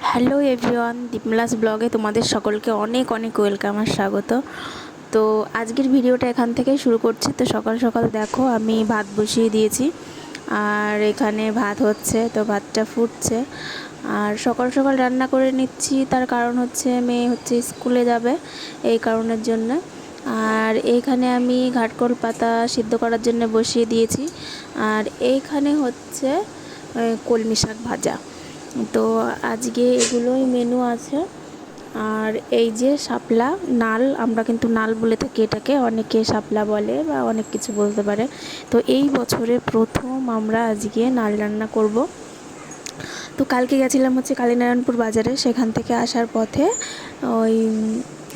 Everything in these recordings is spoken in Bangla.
হ্যালো এভরিওয়ান, দীপমালাস ব্লগে তোমাদের সকলকে অনেক অনেক ওয়েলকাম আর স্বাগত। তো আজকের ভিডিওটা এখান থেকেই শুরু করছি। তো সকাল সকাল দেখো আমি ভাত বসিয়ে দিয়েছি, আর এখানে ভাত হচ্ছে, তো ভাতটা ফুটছে। আর সকাল সকাল রান্না করে নিচ্ছি, তার কারণ হচ্ছে মেয়ে হচ্ছে স্কুলে যাবে, এই কারণের জন্য। আর এইখানে আমি ঘাটকোল পাতা সিদ্ধ করার জন্য বসিয়ে দিয়েছি, আর এইখানে হচ্ছে কলমি শাক ভাজা। তো আজকে এগুলোই মেনু আছে। আর এই যে শাপলা নাল, আমরা কিন্তু নাল বলে থাকি এটাকে, অনেকে শাপলা বলে বা অনেক কিছু বলতে পারে। তো এই বছরে প্রথম আমরা আজকে নাল রান্না করব। তো কালকে গেছিলাম হচ্ছে কালীনারায়ণপুর বাজারে, সেখান থেকে আসার পথে ওই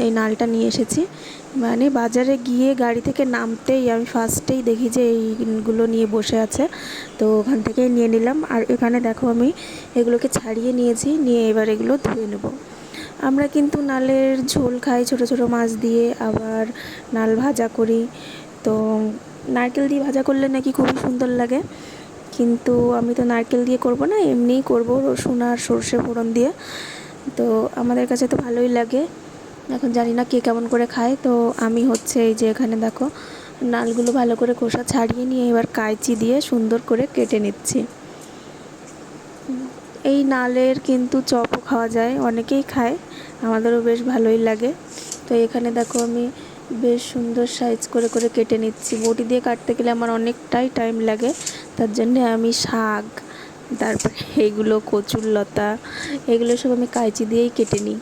এই নালটা নিয়ে এসেছি। মানে বাজারে গিয়ে গাড়ি থেকে নামতেই আমি ফার্স্টেই দেখি যে এইগুলো নিয়ে বসে আছে, তো ওখান থেকেই নিয়ে নিলাম। আর এখানে দেখো আমি এগুলোকে ছাড়িয়ে নিয়েছি, নিয়ে এবার এগুলো ধুয়ে নেব। আমরা কিন্তু নালের ঝোল খাই ছোট ছোট মাছ দিয়ে, আবার নাল ভাজা করি। তো নারকেল দিয়ে ভাজা করলে নাকি খুবই সুন্দর লাগে, কিন্তু আমি তো নারকেল দিয়ে করব না, এমনিই করব রসুন আর সর্ষে ফোড়ন দিয়ে। তো আমাদের কাছে তো ভালোই লাগে, এখন জানি না কে কেমন করে খায়। তো আমি হচ্ছে এই যে এখানে দেখো নালগুলো ভালো করে খোসা ছাড়িয়ে নিয়ে এবার কাঁচি দিয়ে সুন্দর করে কেটে নিচ্ছি। এই নালের কিন্তু চপও খাওয়া যায়, অনেকেই খায়, আমাদেরও বেশ ভালোই লাগে। তো এখানে দেখো আমি বেশ সুন্দর সাইজ করে করে কেটে নিচ্ছি। বটি দিয়ে কাটতে গেলে আমার অনেকটাই টাইম লাগে, তার জন্য আমি শাক, তারপরে এইগুলো কচুর লতা, এগুলো সব আমি কাঁচি দিয়েই কেটে নিই।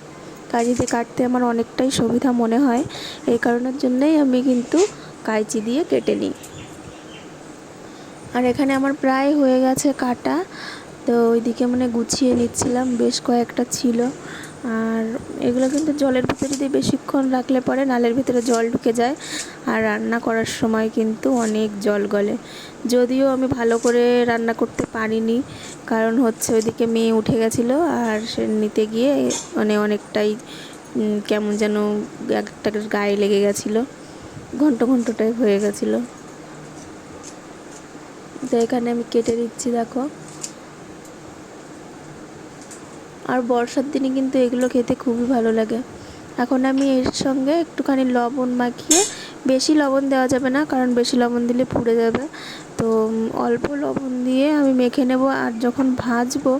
কাঁচি দিয়ে কাটতে আমার অনেকটাই সুবিধা মনে হয়, এই কারণের জন্যই আমি কিন্তু কাঁচি দিয়ে কেটে নিই। আর এখানে আমার প্রায় হয়ে গেছে কাটা, তো ওইদিকে মানে গুছিয়ে নিচ্ছিলাম, বেশ কয়েকটা ছিল। আর এগুলো কিন্তু জলের ভিতরে দিয়ে বেশিক্ষণ রাখলে পরে নালের ভিতরে জল ঢুকে যায়, আর রান্না করার সময় কিন্তু অনেক জল গলে। যদিও আমি ভালো করে রান্না করতে পারিনি, কারণ হচ্ছে ওইদিকে মেয়ে উঠে গেছিলো, আর সে নিতে গিয়ে মানে অনেকটাই কেমন যেন একটা গায়ে লেগে গেছিলো, ঘন্ট ঘন্ট টাইপ হয়ে গেছিলো। তো এখানে আমি কেটে দিচ্ছি দেখো। আর বর্ষার দিনে কিন্তু এগুলো খেতে খুবই ভালো লাগে। এখন আমি এর সঙ্গে একটুখানি লবণ মাখিয়ে, বেশি লবণ দেওয়া যাবে না কারণ বেশি লবণ দিলে পুড়ে যাবে, তো অল্প লবণ দিয়ে আমি মেখে নেব। আর যখন ভাজবো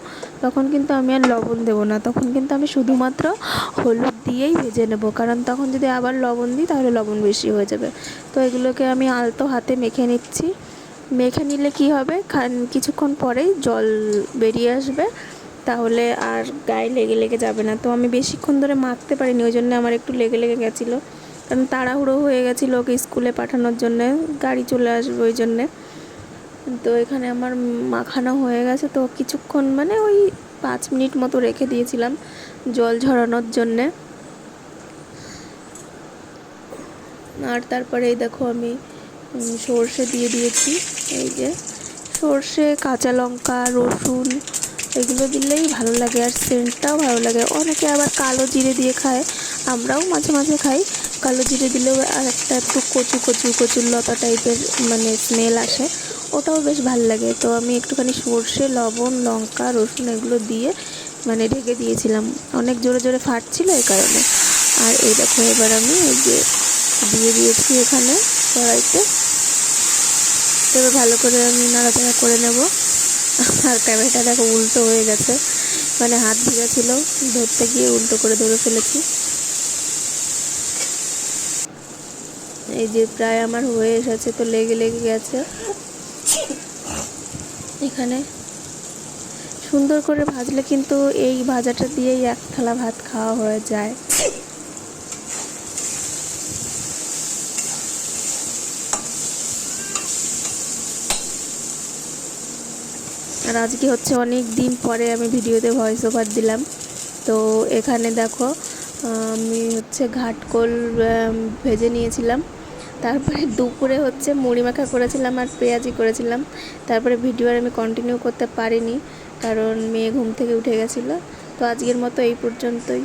তখন কিন্তু আমি আর লবণ দেবো না, তখন কিন্তু আমি শুধুমাত্র হলুদ দিয়েই ভেজে নেব, কারণ তখন যদি আবার লবণ দিই তাহলে লবণ বেশি হয়ে যাবে। তো এগুলোকে আমি আলতো হাতে মেখে নিচ্ছি। মেখে নিলে কি হবে, কিছুক্ষণ পরেই জল বেরিয়ে আসবে, তাহলে আর গায়ে লেগে লেগে যাবে না। তো আমি বেশিক্ষণ ধরে মাখতে পারিনি, ওই জন্য আমার একটু লেগে লেগে গেছিলো, কারণ তাড়াহুড়ো হয়ে গেছিলো ওকে স্কুলে পাঠানোর জন্যে, গাড়ি চলে আসবে ওই জন্যে। তো এখানে আমার মাখানো হয়ে গেছে, তো কিছুক্ষণ মানে ওই 5 মিনিট মতো রেখে দিয়েছিলাম জল ঝরানোর জন্যে। আর তারপরে এই দেখো আমি সর্ষে দিয়ে দিয়েছি। এই যে সর্ষে, কাঁচা লঙ্কা, রসুন, এগুলো দিলেই ভালো লাগে, আর সেন্টটাও ভালো লাগে। অনেকে আবার কালো জিরে দিয়ে খায়, আমরাও মাঝে মাঝে খাই। কালো জিরে দিলেও আর একটা একটু কচু কচু কচুর লতা টাইপের মানে স্মেল আসে, ওটাও বেশ ভালো লাগে। তো আমি একটুখানি সর্ষে, লবণ, লঙ্কা, রসুন এগুলো দিয়ে মানে ঢেকে দিয়েছিলাম, অনেক জোরে জোরে ফাটছিল এই কারণে। আর এই দেখো এবার আমি এই যে দিয়ে দিয়েছি এখানে কড়াইতে, তবে ভালো করে আমি নাড়াচাড়া করে নেব। আর ক্যামেরাটা দেখো উল্টো হয়ে গেছে, মানে হাত ভিজা ছিল, ধরতে গিয়ে উল্টো করে ধরে ফেলেছি। এই যে প্রায় আমার হয়ে এসেছে, তো লেগে লেগে গেছে। এখানে সুন্দর করে ভাজলে কিন্তু এই ভাজাটা দিয়েই এক থালা ভাত খাওয়া হয়ে যায়। আর আজকে হচ্ছে অনেক দিন পরে আমি ভিডিওতে ভয়েস ওভার দিলাম। তো এখানে দেখো আমি হচ্ছে ঘাটকোল ভেজে নিয়েছিলাম, তারপরে দুপুরে হচ্ছে মুড়ি মাখা করেছিলাম আর পেঁয়াজি করেছিলাম। তারপরে ভিডিও আর আমি কন্টিনিউ করতে পারিনি, কারণ মেয়ে ঘুম থেকে উঠে গেছিলো। তো আজকের মতো এই পর্যন্তই।